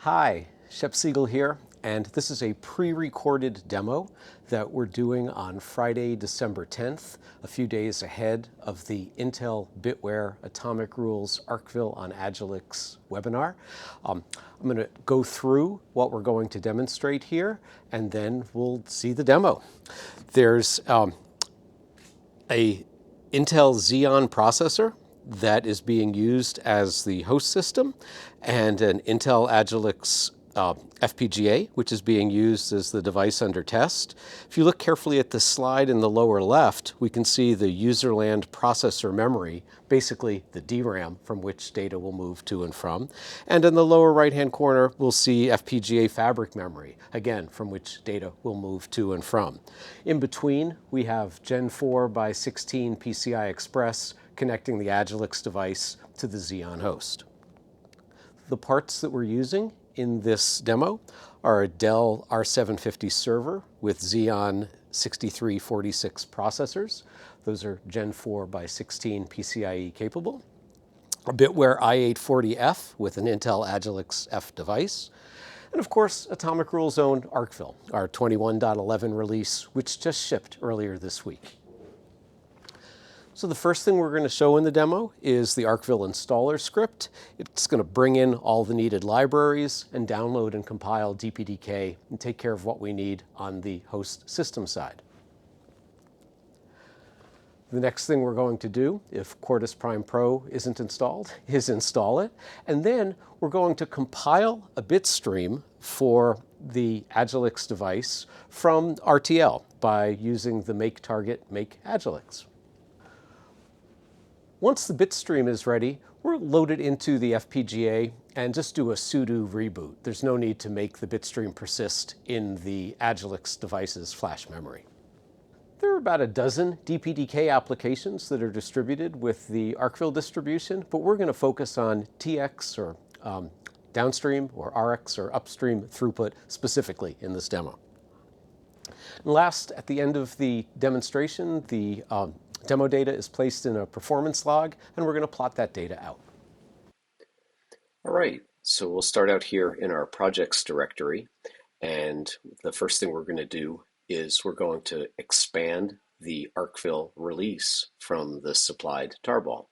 Hi, Shep Siegel here, and this is a pre-recorded demo that we're doing on Friday, December 10th, a few days ahead of the Intel BittWare Atomic Rules Arkville on Agilex webinar. I'm going to go through what we're going to demonstrate here, and then we'll see the demo. There's a Intel Xeon processor that is being used as the host system, and an Intel Agilex FPGA, which is being used as the device under test. If you look carefully at the slide in the lower left, we can see the userland processor memory, basically the DRAM from which data will move to and from. And in the lower right-hand corner, we'll see FPGA fabric memory, again, from which data will move to and from. In between, we have Gen 4 by 16 PCI Express connecting the Agilex device to the Xeon host. The parts that we're using in this demo are a Dell R750 server with Xeon 6346 processors. Those are Gen 4 by 16 PCIe capable. A BittWare i840F with an Intel Agilex-F device. And of course, Atomic Rules owned Arkville, our 21.11 release, which just shipped earlier this week. So the first thing we're going to show in the demo is the Arkville installer script. It's going to bring in all the needed libraries and download and compile DPDK and take care of what we need on the host system side. The next thing we're going to do, if Quartus Prime Pro isn't installed, is install it. And then we're going to compile a bit stream for the Agilex device from RTL by using the make target make Agilex. Once the bit stream is ready, we'll load it into the FPGA and just do a sudo reboot. There's no need to make the bit stream persist in the Agilex device's flash memory. There are about a dozen DPDK applications that are distributed with the Arkville distribution, but we're going to focus on TX or downstream or RX or upstream throughput specifically in this demo. And last, at the end of the demonstration, the demo data is placed in a performance log, and we're going to plot that data out. All right, so we'll start out here in our projects directory, and the first thing we're going to do is we're going to expand the Arkville release from the supplied tarball.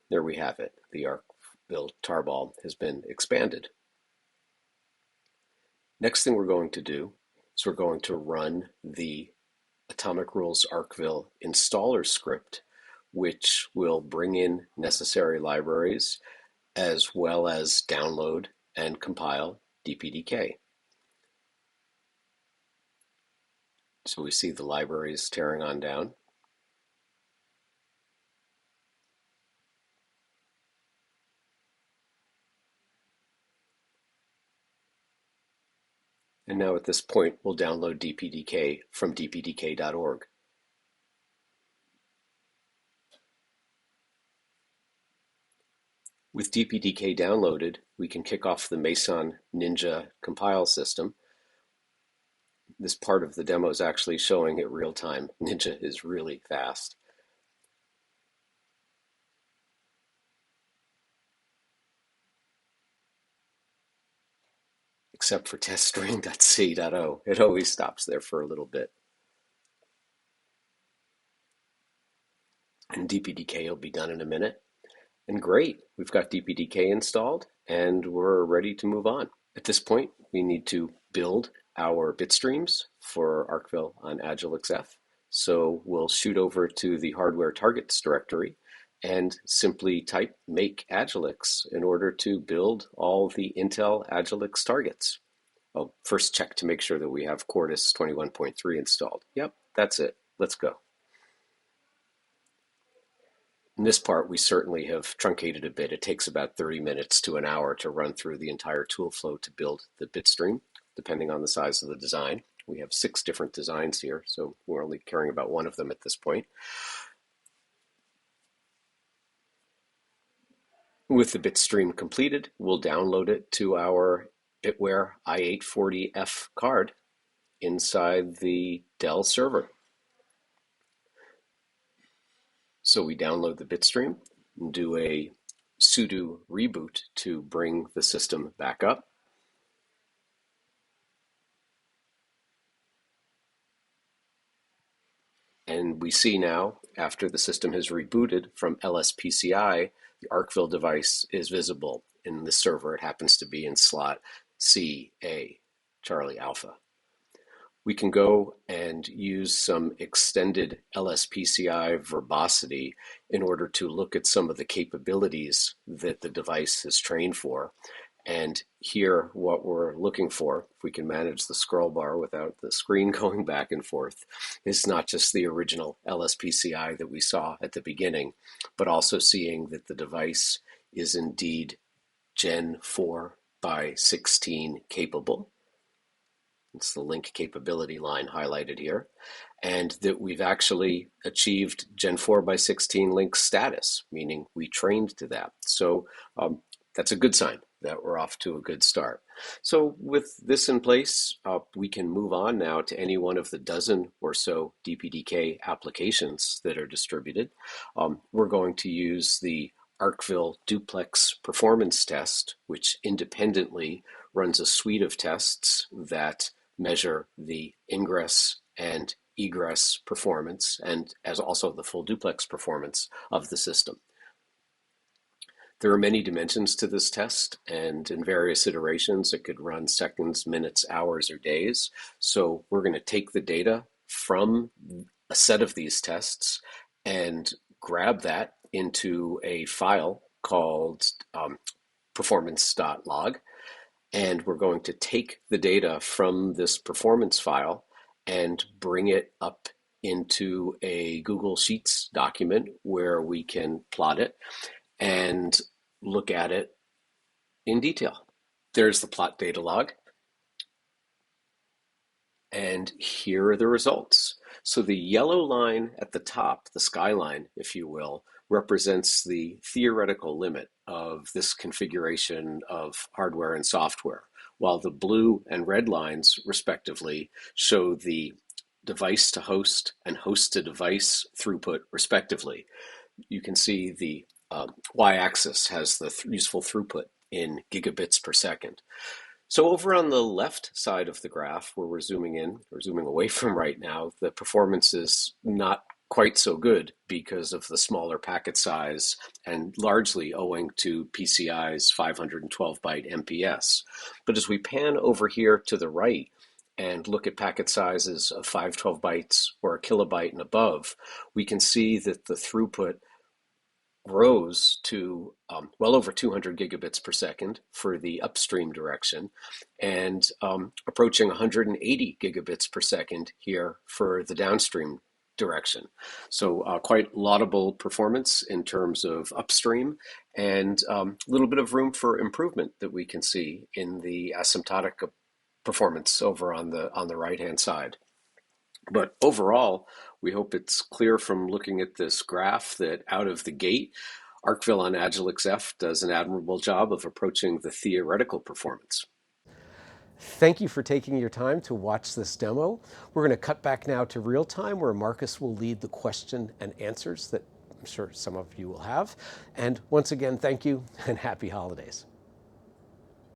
There we have it. The Arkville tarball has been expanded. Next thing we're going to do is we're going to run the Atomic Rules Arkville installer script, which will bring in necessary libraries as well as download and compile DPDK. So we see the libraries tearing on down. And now at this point, we'll download DPDK from dpdk.org. With DPDK downloaded, we can kick off the Meson Ninja compile system. This part of the demo is actually showing it real time. Ninja is really fast. Except for teststring.c.o. It always stops there for a little bit. And DPDK will be done in a minute. And great, we've got DPDK installed and we're ready to move on. At this point, we need to build our bit streams for Arkville on Agilex-F. So we'll shoot over to the hardware targets directory and simply type make Agilex in order to build all the Intel Agilex targets. Oh, first check to make sure that we have Quartus 21.3 installed. Yep, that's it. Let's go. In this part, we certainly have truncated a bit. It takes about 30 minutes to an hour to run through the entire tool flow to build the bit stream, depending on the size of the design. We have 6 different designs here, so we're only caring about one of them at this point. With the bit stream completed, we'll download it to our BittWare i840F card inside the Dell server. So we download the bit stream and do a sudo reboot to bring the system back up. And we see now, after the system has rebooted from LSPCI, the Arkville device is visible in the server. It happens to be in slot CA, Charlie Alpha. We can go and use some extended LSPCI verbosity in order to look at some of the capabilities that the device is trained for. And here, what we're looking for, if we can manage the scroll bar without the screen going back and forth, is not just the original LSPCI that we saw at the beginning, but also seeing that the device is indeed Gen 4 by 16 capable. It's the link capability line highlighted here, and that we've actually achieved Gen 4 by 16 link status, meaning we trained to that. So that's a good sign that we're off to a good start. So with this in place, we can move on now to any one of the dozen or so DPDK applications that are distributed. We're going to use the Arkville duplex performance test, which independently runs a suite of tests that measure the ingress and egress performance and as also the full duplex performance of the system. There are many dimensions to this test, and in various iterations it could run seconds, minutes, hours, or days. So we're going to take the data from a set of these tests and grab that into a file called performance.log. And we're going to take the data from this performance file and bring it up into a Google Sheets document where we can plot it and look at it in detail. There's the plot data log. And here are the results. So the yellow line at the top, the skyline, if you will, represents the theoretical limit of this configuration of hardware and software, while the blue and red lines, respectively, show the device to host and host to device throughput, respectively. You can see the y-axis has the useful throughput in gigabits per second. So over on the left side of the graph, where we're zooming in, or zooming away from right now, the performance is not quite so good because of the smaller packet size and largely owing to PCIe's 512-byte MPS. But as we pan over here to the right and look at packet sizes of 512 bytes or a kilobyte and above, we can see that the throughput rose to well over 200 gigabits per second for the upstream direction and approaching 180 gigabits per second here for the downstream direction. So quite laudable performance in terms of upstream and a little bit of room for improvement that we can see in the asymptotic performance over on the right-hand side. But overall, we hope it's clear from looking at this graph that out of the gate, Arkville on Agilex-F does an admirable job of approaching the theoretical performance. Thank you for taking your time to watch this demo. We're going to cut back now to real time where Marcus will lead the question and answers that I'm sure some of you will have. And once again, thank you and happy holidays.